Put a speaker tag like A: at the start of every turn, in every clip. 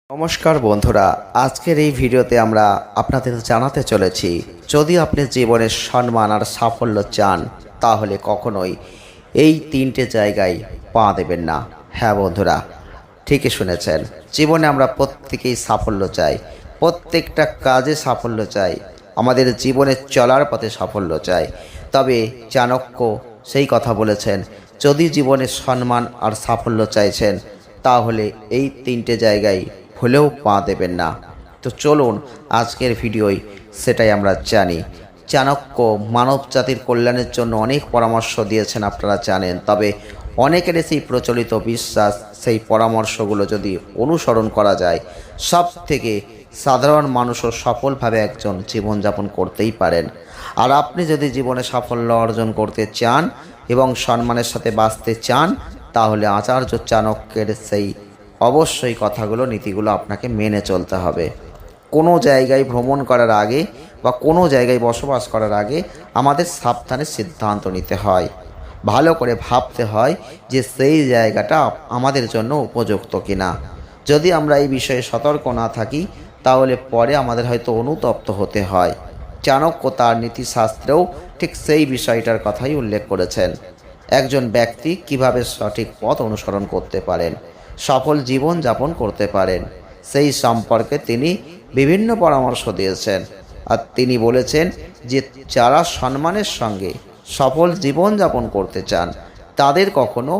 A: নমস্কার বন্ধুরা, আজকের এই ভিডিওতে আমরা আপনাদের জানাতে চলেছি, যদি আপনি জীবনে সম্মান আর সাফল্য চান তাহলে কখনোই এই তিনটে জায়গায় পা দেবেন না। হ্যাঁ বন্ধুরা, ঠিকই শুনেছেন। জীবনে আমরা প্রত্যেকেই সাফল্য চাই, প্রত্যেকটা কাজে সাফল্য চাই, আমাদের জীবনে চলার পথে সাফল্য চাই। তবে চাণক্য সেই কথা বলেছেন, যদি জীবনে সম্মান আর সাফল্য চাইছেন তাহলে এই তিনটে জায়গায় ভুলেও পা দেবেন না। তো চলুন আজকের ভিডিওয় সেটাই আমরা জানি। চাণক্য মানব জাতির কল্যাণের জন্য অনেক পরামর্শ দিয়েছেন, আপনারা জানেন। তবে অনেকের সেই প্রচলিত বিশ্বাস, সেই পরামর্শগুলো যদি অনুসরণ করা যায়, সব থেকে সাধারণ মানুষও সফলভাবে একজন জীবনযাপন করতেই পারেন। আর আপনি যদি জীবনে সাফল্য অর্জন করতে চান এবং সম্মানের সাথে বাঁচতে চান, তাহলে আচার্য চাণক্যের সেই অবশ্যই কথাগুলো, নীতিগুলো আপনাকে মেনে চলতে হবে। কোনো জায়গায় ভ্রমণ করার আগে বা কোনো জায়গায় বসবাস করার আগে আমাদের সাবধানে সিদ্ধান্ত নিতে হয়, ভালো করে ভাবতে হয় যে সেই জায়গাটা আমাদের জন্য উপযুক্ত কিনা। যদি আমরা এই বিষয়ে সতর্ক না থাকি তাহলে পরে আমাদের হয়তো অনুতপ্ত হতে হয়। চাণক্য তার নীতিশাস্ত্রেও ঠিক সেই বিষয়টার কথাই উল্লেখ করেছেন। একজন ব্যক্তি কিভাবে সঠিক পথ অনুসরণ করতে পারেন, সফল জীবন যাপন করতে পারেন, সেই সম্পর্কে তিনি বিভিন্ন পরামর্শ দিয়েছেন। আর তিনি বলেছেন যে যারা সম্মানের সঙ্গে সফল জীবন যাপন করতে চান তাদের কখনো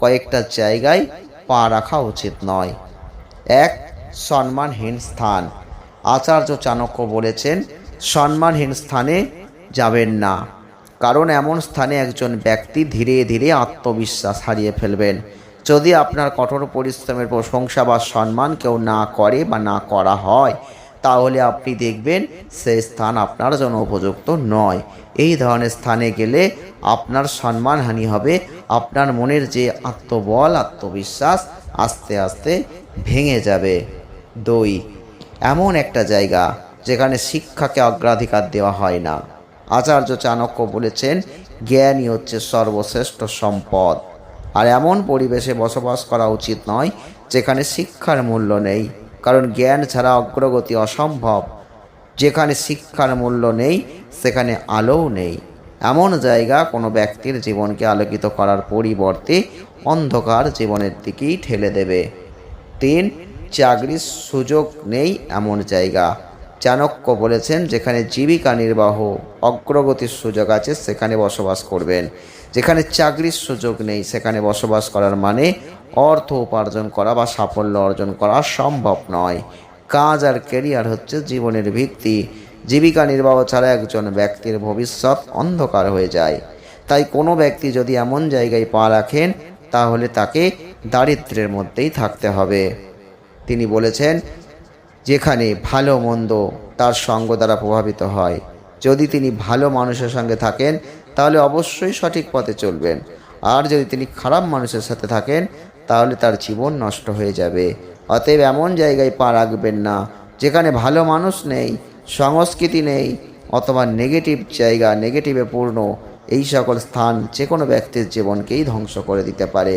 A: কয়েকটা জায়গায় পা রাখা উচিত নয়। এক, সম্মানহীন স্থান। আচার্য চাণক্য বলেছেন, সম্মানহীন স্থানে যাবেন না, কারণ এমন স্থানে একজন ব্যক্তি ধীরে ধীরে আত্মবিশ্বাস হারিয়ে ফেলবেন। যদি আপনার কঠোর পরিশ্রমের প্রশংসা বা সম্মান কেউ না করে বা না করা হয়, তাহলে আপনি দেখবেন সেই স্থান আপনার জন্য উপযুক্ত নয়। এই ধরনের স্থানে গেলে আপনার সম্মানহানি হবে, আপনার মনের যে আত্মবল, আত্মবিশ্বাস আস্তে আস্তে ভেঙে যাবে। দুই, এমন একটা জায়গা যেখানে শিক্ষাকে অগ্রাধিকার দেওয়া হয় না। আচার্য চাণক্য বলেছেন, জ্ঞানই হচ্ছে সর্বশ্রেষ্ঠ সম্পদ। আর এমন পরিবেশে বসবাস করা উচিত নয় যেখানে শিক্ষার মূল্য নেই, কারণ জ্ঞান ছাড়া অগ্রগতি অসম্ভব। যেখানে শিক্ষার মূল্য নেই সেখানে আলোও নেই। এমন জায়গা কোনো ব্যক্তির জীবনকে আলোকিত করার পরিবর্তে অন্ধকার জীবনের দিকেই ঠেলে দেবে। তিন, চাকরির সুযোগ নেই এমন জায়গা। চাণক্য বলেছেন, যেখানে জীবিকা নির্বাহ, অগ্রগতির সুযোগ আছে সেখানে বসবাস করবেন। যেখানে চাকরির সুযোগ নেই সেখানে বসবাস করার মানে অর্থ উপার্জন করা বা সাফল্য অর্জন করা সম্ভব নয়। কাজ আর ক্যারিয়ার হচ্ছে জীবনের ভিত্তি। জীবিকা নির্বাহ ছাড়া একজন ব্যক্তির ভবিষ্যৎ অন্ধকার হয়ে যায়। তাই কোনো ব্যক্তি যদি এমন জায়গায় পা রাখেন তাহলে তাকে দারিদ্র্যের মধ্যেই থাকতে হবে। তিনি বলেছেন, যেখানে ভালো মন্দ তার সঙ্গ দ্বারা প্রভাবিত হয়। যদি তিনি ভালো মানুষের সঙ্গে থাকেন তাহলে অবশ্যই সঠিক পথে চলবেন, আর যদি তিনি খারাপ মানুষের সাথে থাকেন তাহলে তার জীবন নষ্ট হয়ে যাবে। অতএব এমন জায়গায় পা রাখবেন না যেখানে ভালো মানুষ নেই, সংস্কৃতি নেই, অথবা নেগেটিভ জায়গা, নেগেটিভে পূর্ণ। এই সকল স্থান যে কোনো ব্যক্তির জীবনকেই ধ্বংস করে দিতে পারে।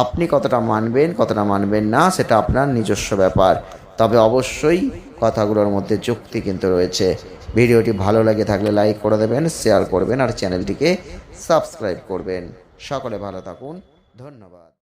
A: আপনি কতটা মানবেন কতটা মানবেন না সেটা আপনার নিজস্ব ব্যাপার, তবে অবশ্যই কথাগুলোর মধ্যে যুক্তি কিন্তু রয়েছে। ভিডিওটি ভালো লাগে থাকলে লাইক করে দেবেন, শেয়ার করবেন আর চ্যানেলটিকে সাবস্ক্রাইব করবেন। সকলে ভালো থাকুন, ধন্যবাদ।